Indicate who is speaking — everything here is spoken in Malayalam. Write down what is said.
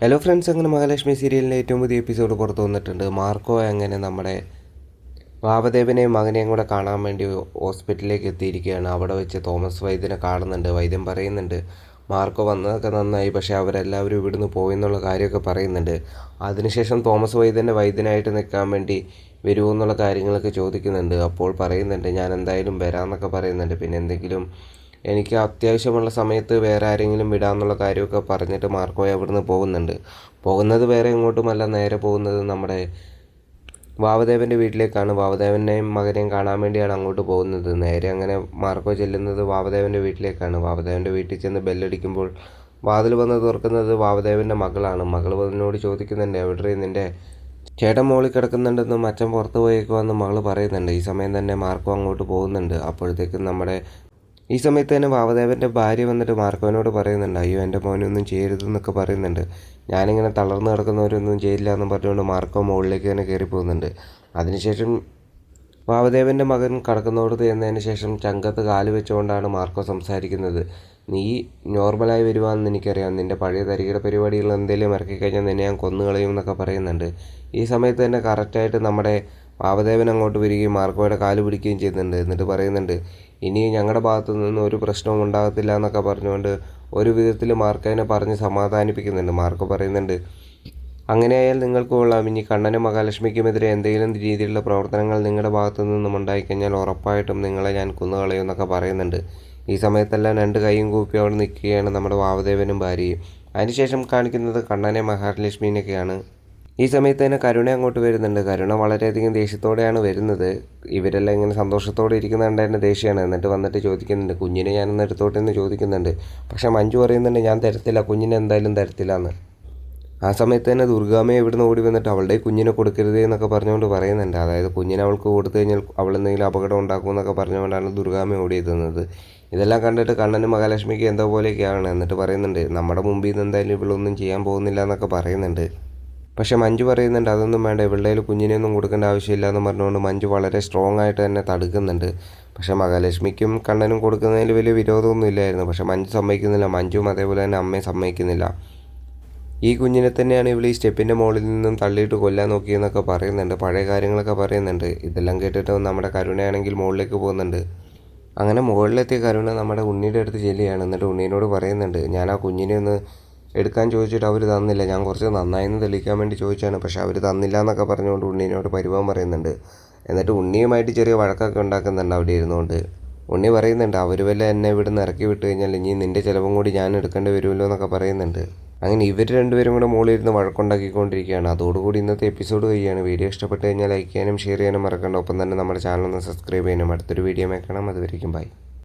Speaker 1: ഹലോ ഫ്രണ്ട്സ്, അങ്ങനെ മഹാലക്ഷ്മി സീരിയലിൻ്റെ ഏറ്റവും പുതിയ എപ്പിസോഡ് പുറത്തു വന്നിട്ടുണ്ട്. മാർക്കോ അങ്ങനെ നമ്മുടെ വാവദേവനെയും മകനെയും കൂടെ കാണാൻ വേണ്ടി ഹോസ്പിറ്റലിലേക്ക് എത്തിയിരിക്കുകയാണ്. അവിടെ വെച്ച് തോമസ് വൈദ്യനെ കാണുന്നുണ്ട്. വൈദ്യൻ പറയുന്നുണ്ട്, മാർക്കോ വന്നതൊക്കെ നന്നായി, പക്ഷേ അവരെല്ലാവരും ഇവിടുന്ന് പോയി എന്നുള്ള കാര്യമൊക്കെ പറയുന്നുണ്ട്. അതിനുശേഷം തോമസ് വൈദ്യൻ്റെ വൈദ്യനായിട്ട് നിൽക്കാൻ വേണ്ടി വരുമോ എന്നുള്ള കാര്യങ്ങളൊക്കെ ചോദിക്കുന്നുണ്ട്. അപ്പോൾ പറയുന്നുണ്ട്, ഞാൻ എന്തായാലും വരാമെന്നൊക്കെ പറയുന്നുണ്ട്. പിന്നെ എന്തെങ്കിലും എനിക്ക് അത്യാവശ്യമുള്ള സമയത്ത് വേറെ ആരെങ്കിലും വിടാമെന്നുള്ള കാര്യമൊക്കെ പറഞ്ഞിട്ട് മാർക്കോയെ അവിടുന്ന് പോകുന്നുണ്ട്. പോകുന്നത് വേറെ എങ്ങോട്ടുമല്ല, നേരെ പോകുന്നത് നമ്മുടെ വാവദേവൻ്റെ വീട്ടിലേക്കാണ്. വാവദേവനെയും മകനെയും കാണാൻ വേണ്ടിയാണ് അങ്ങോട്ട് പോകുന്നത്. നേരെ അങ്ങനെ മാർക്കോ ചെല്ലുന്നത് വാവദേവൻ്റെ വീട്ടിലേക്കാണ്. വാവദേവൻ്റെ വീട്ടിൽ ചെന്ന് ബെല്ലടിക്കുമ്പോൾ വാതിൽ വന്ന് തുറക്കുന്നത് വാവദേവൻ്റെ മകളാണ്. മകൾ എന്നോട് ചോദിക്കുന്നുണ്ട്, എവിടെ നിൻ്റെ ചേട്ടൻ മോളിൽ കിടക്കുന്നുണ്ടെന്നും അച്ഛൻ പുറത്ത് പോയേക്കുവാന്ന് മകൾ പറയുന്നുണ്ട്. ഈ സമയം തന്നെ മാർക്കോ അങ്ങോട്ട് പോകുന്നുണ്ട്. അപ്പോഴത്തേക്കും ഈ സമയത്ത് തന്നെ വാവദേവൻ്റെ ഭാര്യ വന്നിട്ട് മാർക്കോവിനോട് പറയുന്നുണ്ട്, അയ്യോ എൻ്റെ മോനൊന്നും ചെയ്യരുതെന്നൊക്കെ പറയുന്നുണ്ട്. ഞാനിങ്ങനെ തളർന്ന് കിടക്കുന്നവരൊന്നും ചെയ്യില്ല എന്ന് പറഞ്ഞുകൊണ്ട് മാർക്കോ മുകളിലേക്ക് തന്നെ കയറി പോകുന്നുണ്ട്. അതിനുശേഷം വാവദേവൻ്റെ മകൻ കടക്കുന്നോടത്ത് എന്നതിന് ശേഷം ചങ്കത്ത് കാല് വെച്ചുകൊണ്ടാണ് മാർക്കോ സംസാരിക്കുന്നത്. നീ നോർമലായി വരുവാണെന്ന് എനിക്കറിയാം, നിൻ്റെ പഴയ തരികിട പരിപാടികൾ എന്തെങ്കിലും ഇറക്കിക്കഴിഞ്ഞാൽ നിന്നെ ഞാൻ കൊന്നുകളയും എന്നൊക്കെ പറയുന്നുണ്ട്. ഈ സമയത്ത് തന്നെ കറക്റ്റായിട്ട് നമ്മുടെ വാവദേവൻ അങ്ങോട്ട് വരികയും മാർക്കോയുടെ കാല് പിടിക്കുകയും ചെയ്യുന്നുണ്ട്. എന്നിട്ട് പറയുന്നുണ്ട്, ഇനി ഞങ്ങളുടെ ഭാഗത്തു നിന്ന് ഒരു പ്രശ്നവും ഉണ്ടാകത്തില്ല എന്നൊക്കെ പറഞ്ഞുകൊണ്ട് ഒരു വിധത്തിൽ മാർക്കോനെ പറഞ്ഞ് സമാധാനിപ്പിക്കുന്നുണ്ട്. മാർക്കോ പറയുന്നുണ്ട്, അങ്ങനെയായാൽ നിങ്ങൾക്ക് കൊള്ളാം. ഇനി കണ്ണനും മഹാലക്ഷ്മിക്കുമെതിരെ എന്തെങ്കിലും രീതിയിലുള്ള പ്രവർത്തനങ്ങൾ നിങ്ങളുടെ ഭാഗത്തു നിന്നും ഉണ്ടായിക്കഴിഞ്ഞാൽ ഉറപ്പായിട്ടും നിങ്ങളെ ഞാൻ കൊന്നുകളയും എന്നൊക്കെ പറയുന്നുണ്ട്. ഈ സമയത്തെല്ലാം രണ്ട് കൈയും കൂപ്പി അവിടെ നിൽക്കുകയാണ് നമ്മുടെ വാവദേവനും ഭാര്യയും. അതിനുശേഷം കാണിക്കുന്നത് കണ്ണനെ മഹാലക്ഷ്മിനെയൊക്കെയാണ്. ഈ സമയത്ത് തന്നെ കരുണ അങ്ങോട്ട് വരുന്നുണ്ട്. കരുണ വളരെയധികം ദേഷ്യത്തോടെയാണ് വരുന്നത്. ഇവരെല്ലാം ഇങ്ങനെ സന്തോഷത്തോടെ ഇരിക്കുന്ന കണ്ട് തന്നെ ദേഷ്യമാണ്. എന്നിട്ട് വന്നിട്ട് ചോദിക്കുന്നുണ്ട്, കുഞ്ഞിനെ ഞാനൊന്ന് എടുത്തോട്ടെ എന്ന് ചോദിക്കുന്നുണ്ട്. പക്ഷേ മഞ്ജു പറയുന്നുണ്ട്, ഞാൻ തരത്തില്ല, കുഞ്ഞിനെ എന്തായാലും തരത്തില്ല എന്ന്. ആ സമയത്ത് തന്നെ ദുർഗാമ്മയെ ഇവിടുന്ന് ഓടി വന്നിട്ട് അവളുടെ കുഞ്ഞിനെ കൊടുക്കരുതേ എന്നൊക്കെ പറഞ്ഞുകൊണ്ട് പറയുന്നുണ്ട്. അതായത് കുഞ്ഞിനെ അവൾക്ക് കൊടുത്തു കഴിഞ്ഞാൽ അവൾ എന്തെങ്കിലും അപകടം ഉണ്ടാക്കുമെന്നൊക്കെ പറഞ്ഞുകൊണ്ടാണ് ദുർഗാമ്മ ഓടിയെത്തുന്നത്. ഇതെല്ലാം കണ്ടിട്ട് കണ്ണനും മഹാലക്ഷ്മിക്ക് എന്തോ പോലെയൊക്കെയാണ്. എന്നിട്ട് പറയുന്നുണ്ട്, നമ്മുടെ മുമ്പിൽ നിന്ന് എന്തായാലും ഇവളൊന്നും ചെയ്യാൻ പോകുന്നില്ല എന്നൊക്കെ പറയുന്നുണ്ട്. പക്ഷേ മഞ്ജു പറയുന്നുണ്ട്, അതൊന്നും വേണ്ട, ഇവളുടെ കുഞ്ഞിനെയൊന്നും കൊടുക്കേണ്ട ആവശ്യമില്ല എന്ന് പറഞ്ഞുകൊണ്ട് മഞ്ജു വളരെ സ്ട്രോങ് ആയിട്ട് തന്നെ തടുക്കുന്നുണ്ട്. പക്ഷേ മഹാലക്ഷ്മിക്കും കണ്ണനും കൊടുക്കുന്നതിൽ വലിയ വിരോധമൊന്നും ഇല്ലായിരുന്നു. പക്ഷേ മഞ്ജു സമ്മതിക്കുന്നില്ല. മഞ്ജുവും അതേപോലെ തന്നെ അമ്മയും സമ്മതിക്കുന്നില്ല. ഈ കുഞ്ഞിനെ തന്നെയാണ് ഇവൾ ഈ സ്റ്റെപ്പിൻ്റെ മുകളിൽ നിന്നും തള്ളിയിട്ട് കൊല്ലാൻ നോക്കിയെന്നൊക്കെ പറയുന്നുണ്ട്. പഴയ കാര്യങ്ങളൊക്കെ പറയുന്നുണ്ട്. ഇതെല്ലാം കേട്ടിട്ട് നമ്മുടെ കരുണയാണെങ്കിൽ മുകളിലേക്ക് പോകുന്നുണ്ട്. അങ്ങനെ മുകളിലെത്തിയ കരുണ നമ്മുടെ ഉണ്ണിയുടെ അടുത്ത് ചെല്ലുകയാണ്. എന്നിട്ട് ഉണ്ണീനോട് പറയുന്നുണ്ട്, ഞാൻ ആ കുഞ്ഞിനെ ഒന്ന് എടുക്കാൻ ചോദിച്ചിട്ട് അവർ തന്നില്ല, ഞാൻ കുറച്ച് നന്നായെന്ന് തെളിയിക്കാൻ വേണ്ടി ചോദിച്ചാണ്, പക്ഷേ അവർ തന്നില്ല എന്നൊക്കെ പറഞ്ഞുകൊണ്ട് ഉണ്ണീനോട് പരിഭവം പറയുന്നുണ്ട്. എന്നിട്ട് ഉണ്ണിയുമായിട്ട് ചെറിയ വഴക്കൊക്കെ ഉണ്ടാക്കുന്നുണ്ട് അവിടെ ഇരുന്നുകൊണ്ട്. ഉണ്ണി പറയുന്നുണ്ട്, അവർ വല്ല എന്നെ ഇവിടുന്ന് ഇറക്കി വിട്ട് കഴിഞ്ഞാൽ ഇനി നിൻ്റെ ചിലവും കൂടി ഞാൻ എടുക്കേണ്ടി വരുമല്ലോ എന്നൊക്കെ പറയുന്നുണ്ട്. അങ്ങനെ ഇവർ രണ്ടുപേരും കൂടെ മുകളിൽ ഇരുന്ന് വഴക്കുണ്ടാക്കിക്കൊണ്ടിരിക്കുകയാണ്. അതോടുകൂടി ഇന്നത്തെ എപ്പിസോഡ് കഴിയുകയാണ്. വീഡിയോ ഇഷ്ടപ്പെട്ട് കഴിഞ്ഞാൽ ലൈക്ക് ചെയ്യാനും ഷെയർ ചെയ്യാനും മറക്കണ്ട. ഒപ്പം തന്നെ നമ്മുടെ ചാനൽ ഒന്ന് സബ്സ്ക്രൈബ് ചെയ്യാനും. അടുത്തൊരു വീഡിയോ കാണാം. അതുവരെയും ബൈ.